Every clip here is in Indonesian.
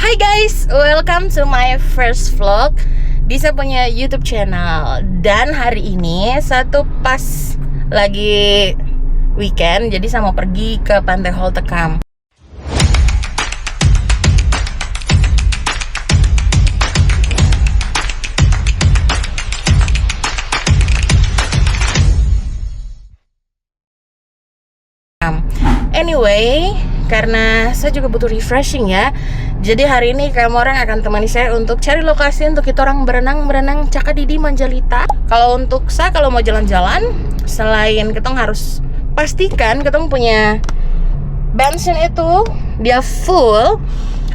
Hai guys, welcome to my first vlog di saya punya YouTube channel. Dan hari ini satu pas lagi weekend, jadi saya mau pergi ke Pantai Holtekam. Anyway, karena saya juga butuh refreshing ya. Jadi hari ini kamu orang akan temani saya untuk cari lokasi untuk kita orang berenang Cakadidi Manjalita. Kalau untuk saya kalau mau jalan-jalan, selain kita harus pastikan kita punya bensin itu dia full.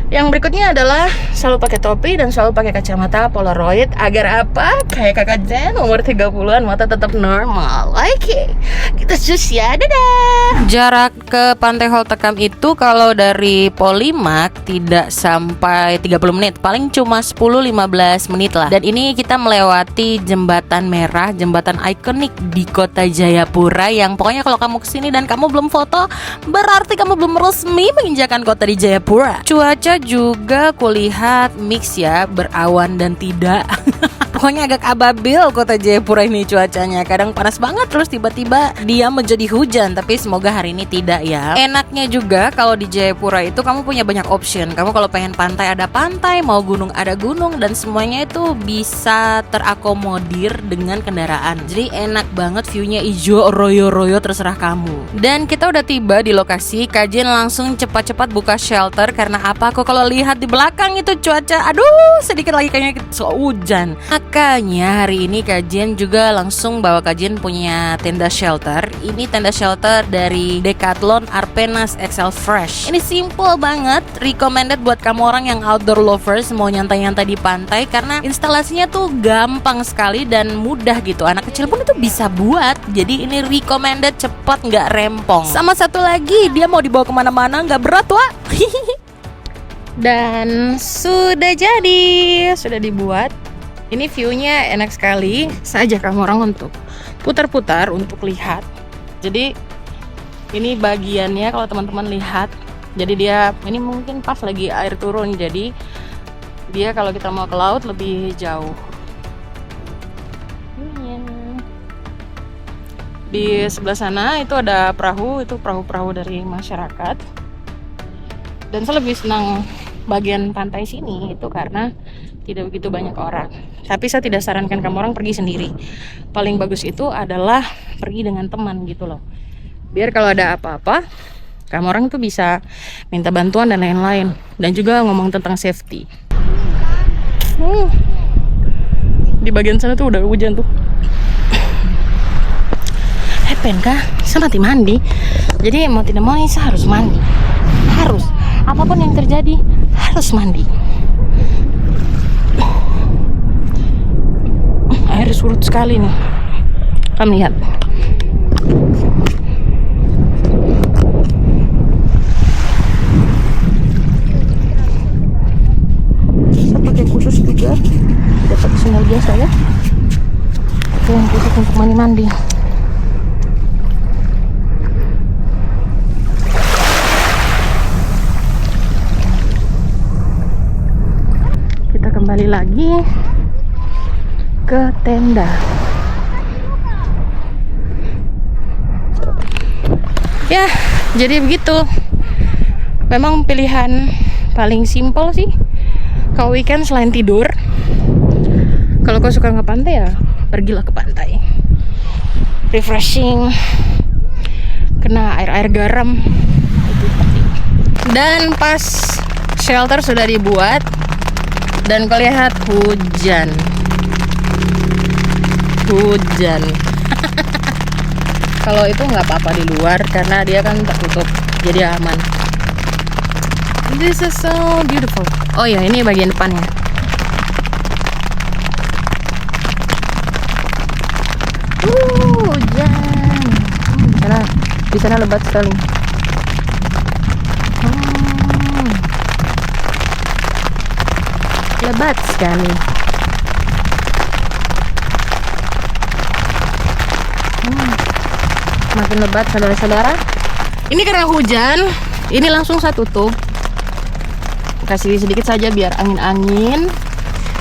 Yang berikutnya adalah selalu pakai topi dan selalu pakai kacamata Polaroid. Agar apa? Kayak kakak Jen umur 30-an mata tetap normal. Oke, kita cus ya, dadah. Jarak ke Pantai Holtekam itu kalau dari Polimak tidak sampai 30 menit, paling cuma 10-15 menit lah. Dan ini kita melewati jembatan merah, jembatan ikonik di kota Jayapura. Yang pokoknya kalau kamu kesini dan kamu belum foto, berarti kamu belum resmi menginjakan kota di Jayapura. Cuaca juga kulihat mix ya, berawan dan tidak. Pokoknya agak ababil kota Jayapura ini cuacanya. Kadang panas banget terus tiba-tiba dia menjadi hujan. Tapi semoga hari ini tidak ya. Enaknya juga kalau di Jayapura itu kamu punya banyak option. Kamu kalau pengen pantai ada pantai, mau gunung ada gunung. Dan semuanya itu bisa terakomodir dengan kendaraan. Jadi enak banget, viewnya hijau royo-royo terserah kamu. Dan kita udah tiba di lokasi. Kajian langsung cepat-cepat buka shelter. Karena apa? Kok kalau lihat di belakang itu cuaca, aduh sedikit lagi kayaknya hujan. Makanya hari ini kajian juga langsung bawa kajian punya tenda shelter. Ini tenda shelter dari Decathlon Arpenas XL Fresh. Ini simple banget, recommended buat kamu orang yang outdoor lovers mau nyantai-nyantai di pantai. Karena instalasinya tuh gampang sekali dan mudah gitu. Anak kecil pun itu bisa buat. Jadi ini recommended, cepat, nggak rempong. Sama satu lagi, dia mau dibawa kemana-mana, nggak berat wah. Dan sudah jadi, sudah dibuat. Ini viewnya enak sekali. Saya ajak kamu orang untuk putar-putar untuk lihat. Jadi ini bagiannya kalau teman-teman lihat. Jadi dia ini mungkin pas lagi air turun. Jadi dia kalau kita mau ke laut lebih jauh. Di sebelah sana itu ada perahu, itu perahu-perahu dari masyarakat. Dan saya lebih senang bagian pantai sini itu karena tidak begitu banyak orang. Tapi saya tidak sarankan kamu orang pergi sendiri. Paling bagus itu adalah pergi dengan teman gitu loh. Biar kalau ada apa-apa, kamu orang tuh bisa minta bantuan dan lain-lain. Dan juga ngomong tentang safety. Di bagian sana tuh udah hujan tuh. Hepen kah? Saya mandi. Jadi mau tidak mau ini saya harus mandi. Harus. Apapun yang terjadi harus mandi. Air surut sekali nih. Kamu lihat. Saya pakai khusus juga. Dapat sandal biasa ya. Itu yang khusus untuk mandi. Kita kembali lagi ke tenda. Ya, jadi begitu. Memang pilihan paling simpel sih kalau weekend selain tidur. Kalau kau suka nge pantai ya, pergilah ke pantai. Refreshing, kena air garam. Dan pas shelter sudah dibuat dan kau lihat hujan. Kalau itu nggak apa-apa di luar karena dia kan tertutup, jadi aman. This is so beautiful. Oh ya, ini bagian depannya. Hujan. Di sana lebat sekali. Lebat sekali. Makin lebat saudara-saudara. Ini karena hujan, ini langsung saya tutup. kasih sedikit saja biar angin-angin.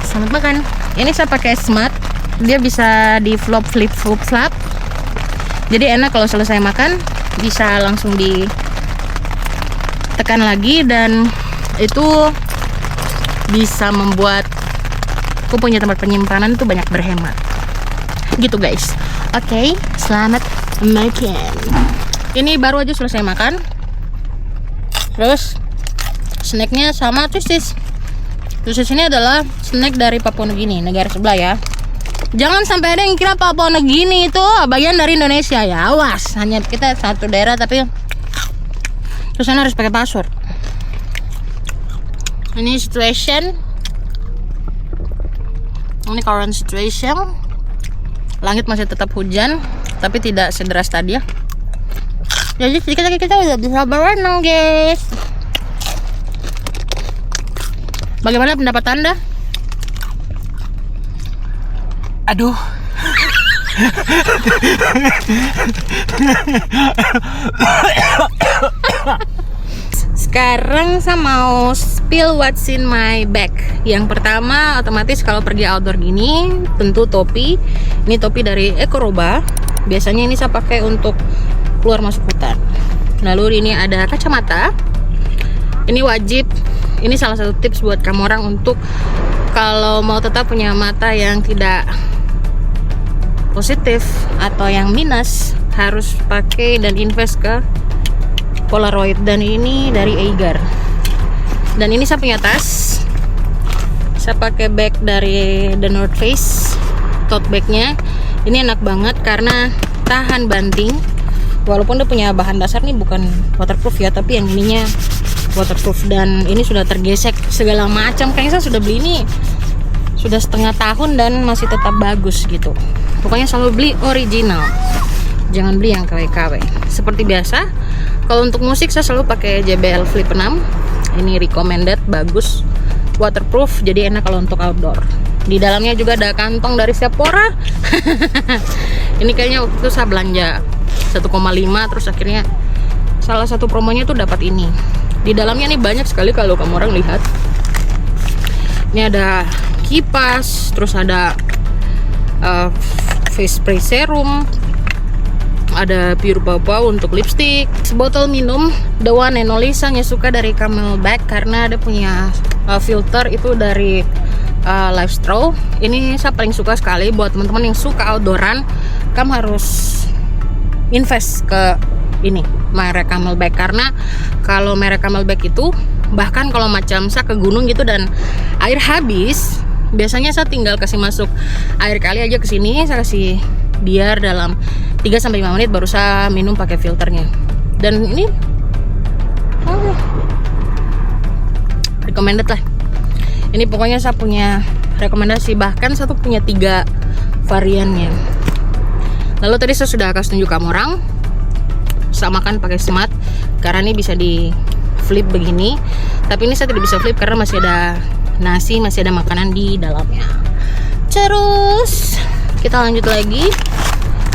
Selamat makan. Ini saya pakai smart, dia bisa di flop flap. Jadi enak kalau selesai makan bisa langsung ditekan lagi, dan itu bisa membuat aku punya tempat penyimpanan itu banyak berhemat. Gitu guys. Oke, selamat makan. Ini baru aja selesai makan. Terus snacknya sama Twisties. Twisties ini adalah snack dari Papua Nugini, negara sebelah ya. Jangan sampai ada yang kira Papua Nugini itu bagian dari Indonesia ya. Awas, hanya kita satu daerah tapi terus harus pakai password. Ini situation. Ini current situation. Langit masih tetap hujan, tapi tidak sederas tadi ya. Jadi kita udah bisa berenang guys. Bagaimana pendapat Anda? Aduh. Sekarang saya mau spill what's in my bag. Yang pertama, otomatis kalau pergi outdoor gini, tentu topi. Ini topi dari Ekoroba. Biasanya ini saya pakai untuk keluar masuk hutan. Lalu ini ada kacamata. Ini wajib. Ini salah satu tips buat kamu orang untuk kalau mau tetap punya mata yang tidak positif atau yang minus, harus pakai dan invest ke Polaroid. Dan ini dari Eiger. Dan ini saya punya tas. Saya pakai bag dari The North Face, tote bagnya. Ini enak banget karena tahan banting. Walaupun dia punya bahan dasar nih bukan waterproof ya, tapi yang ininya waterproof. Dan ini sudah tergesek segala macam. Kayaknya saya sudah beli ini sudah setengah tahun dan masih tetap bagus gitu. Pokoknya selalu beli original, jangan beli yang KW-KW. Seperti biasa, kalau untuk musik saya selalu pakai JBL Flip 6. Ini recommended, bagus, waterproof, jadi enak kalau untuk outdoor. Di dalamnya juga ada kantong dari Sephora. Ini kayaknya waktu itu saya belanja 1,5, terus akhirnya salah satu promonya tuh dapat ini. Di dalamnya nih banyak sekali kalau kamu orang lihat. Ini ada kipas, terus ada face spray serum, ada pure pawpaw untuk lipstick, sebotol minum the one and only. Saya suka dari Camelback karena ada punya filter itu dari Life Straw. Ini saya paling suka sekali buat teman-teman yang suka outdooran. Kamu harus invest ke ini merek Camelback, karena kalau merek Camelback itu bahkan kalau macam saya ke gunung gitu dan air habis, biasanya saya tinggal kasih masuk air kali aja ke sini, saya kasih biar dalam 3-5 menit baru saya minum pakai filternya. Dan ini recommended lah. Ini pokoknya saya punya rekomendasi, bahkan saya tuh punya 3 variannya. Lalu tadi saya sudah kasih tunjuk kamu orang, saya makan pakai smart karena ini bisa di flip begini. Tapi ini saya tidak bisa flip karena masih ada nasi, masih ada makanan di dalamnya. Terus kita lanjut lagi,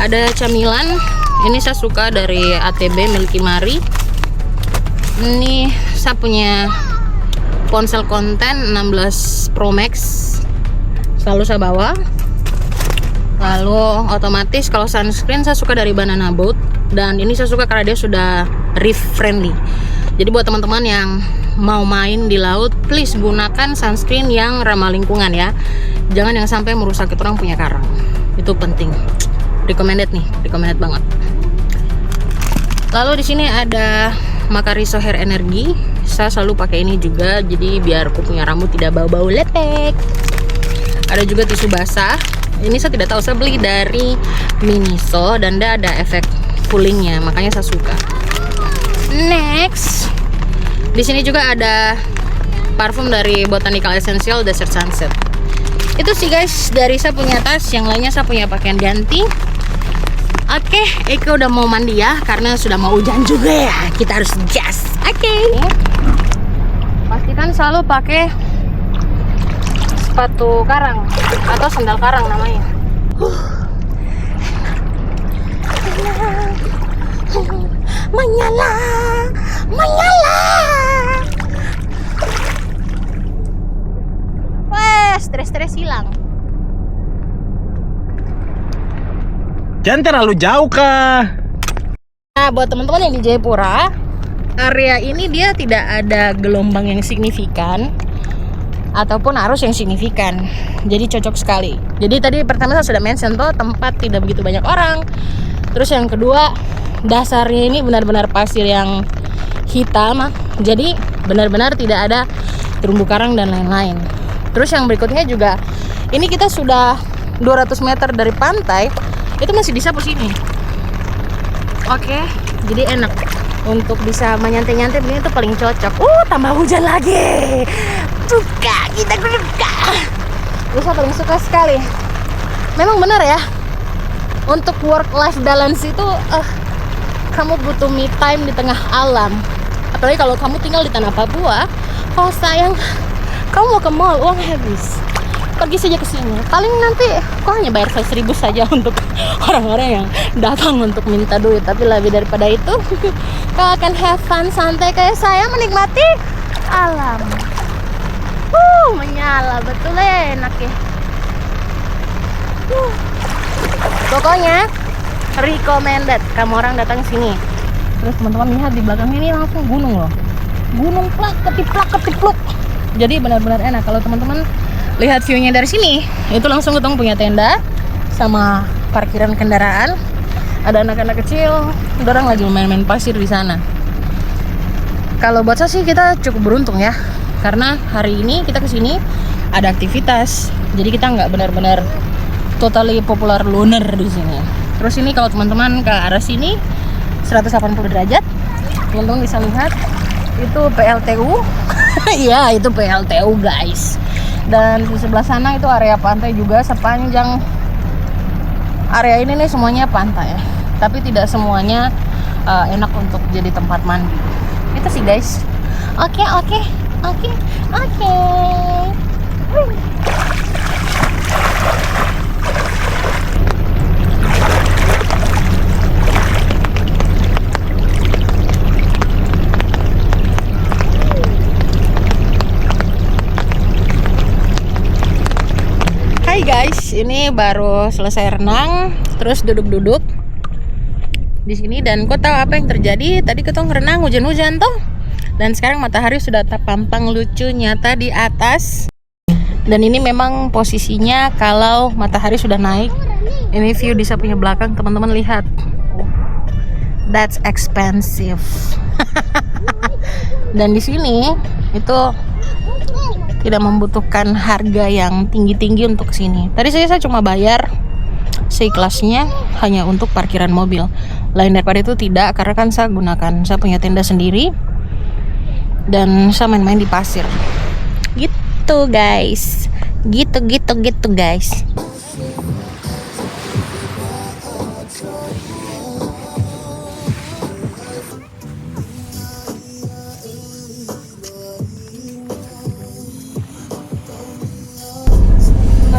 ada camilan. Ini saya suka dari ATB Milky Mari. Ini saya punya ponsel konten 16 Pro Max, selalu saya bawa. Lalu otomatis kalau sunscreen saya suka dari Banana Boat, dan ini saya suka karena dia sudah reef friendly. Jadi buat teman-teman yang mau main di laut, please gunakan sunscreen yang ramah lingkungan ya. Jangan yang sampai merusak kita orang punya karang. Itu penting. Recommended nih, recommended banget. Lalu di sini ada Macariso Hair Energy. Saya selalu pakai ini juga, jadi biar aku punya rambut tidak bau-bau lepek. Ada juga tisu basah. Ini saya tidak tahu, saya beli dari Miniso dan dia ada efek coolingnya, makanya saya suka. Next, di sini juga ada parfum dari Botanical Essential Desert Sunset. Itu sih guys dari saya punya tas. Yang lainnya saya punya pakaian ganti. Oke, Eko udah mau mandi ya, karena sudah mau hujan juga ya. Kita harus gas. Oke. Pastikan selalu pakai sepatu karang atau sandal karang namanya. Menyala, menyala. stres-stres hilang. Jangan terlalu jauh kah? Nah, buat teman-teman yang di Jayapura, area ini dia tidak ada gelombang yang signifikan ataupun arus yang signifikan. Jadi cocok sekali. Jadi tadi pertama saya sudah mention tuh tempat tidak begitu banyak orang. Terus yang kedua, dasarnya ini benar-benar pasir yang hitam. Jadi benar-benar tidak ada terumbu karang dan lain-lain. Terus yang berikutnya juga, ini kita sudah 200 meter dari pantai, itu masih bisa posisi. Oke, jadi enak untuk bisa menyantai-nyantai begini tuh paling cocok. Tambah hujan lagi. Suka, kita suka. Terus saya paling suka sekali. Memang benar ya, untuk work-life balance itu kamu butuh me time di tengah alam. Apalagi kalau kamu tinggal di tanah Papua. Oh sayang, kamu mau ke mall, uang habis. Pergi saja ke sini. Paling nanti kok hanya bayar 1.000 saja untuk orang-orang yang datang untuk minta duit. Tapi lebih daripada itu, kau akan have fun santai kayak saya menikmati alam. Menyala betul enak ya. Pokoknya recommended kamu orang datang sini. Terus teman-teman lihat di belakang ini langsung gunung loh. Gunung plak ketipluk. Jadi benar-benar enak kalau teman-teman lihat view-nya dari sini. Itu langsung ketemu punya tenda sama parkiran kendaraan. Ada anak-anak kecil, orang lagi main-main pasir di sana. Kalau buat saya sih kita cukup beruntung ya. Karena hari ini kita kesini ada aktivitas. Jadi kita nggak benar-benar totally popular loner di sini. Terus ini kalau teman-teman ke arah sini 180 derajat, teman-teman bisa lihat itu PLTU. Iya, itu PLTU guys. Dan di sebelah sana itu area pantai juga. Sepanjang area ini nih semuanya pantai ya. Tapi tidak semuanya enak untuk jadi tempat mandi. Itu sih guys. Oke. Hai guys, ini baru selesai renang, terus duduk-duduk di sini dan kau tahu apa yang terjadi? Tadi ketong renang hujan-hujan tuh, dan sekarang matahari sudah terpampang lucu nyata di atas. Dan ini memang posisinya kalau matahari sudah naik. Ini view di samping belakang, teman-teman lihat. That's expensive. Dan di sini itu tidak membutuhkan harga yang tinggi-tinggi untuk kesini. Tadi saya cuma bayar seikhlasnya hanya untuk parkiran mobil. Lain daripada itu tidak, karena kan saya punya tenda sendiri dan saya main-main di pasir. Gitu guys. Gitu guys.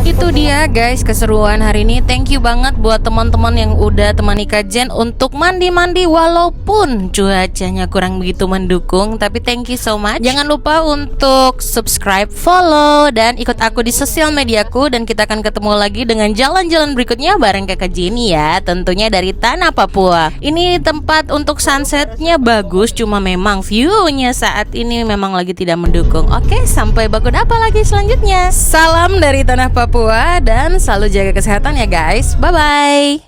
Itu dia guys keseruan hari ini. Thank you banget buat teman-teman yang udah temani Kajen untuk mandi-mandi walaupun cuacanya kurang begitu mendukung. Tapi thank you so much. Jangan lupa untuk subscribe, follow, dan ikut aku di sosial mediaku. Dan kita akan ketemu lagi dengan jalan-jalan berikutnya bareng Kakak Jenny ya. Tentunya dari Tanah Papua. Ini tempat untuk sunsetnya bagus, cuma memang view-nya saat ini memang lagi tidak mendukung. Oke, sampai Bagodapa lagi selanjutnya. Salam dari Tanah Papua dan selalu jaga kesehatan ya guys. Bye bye.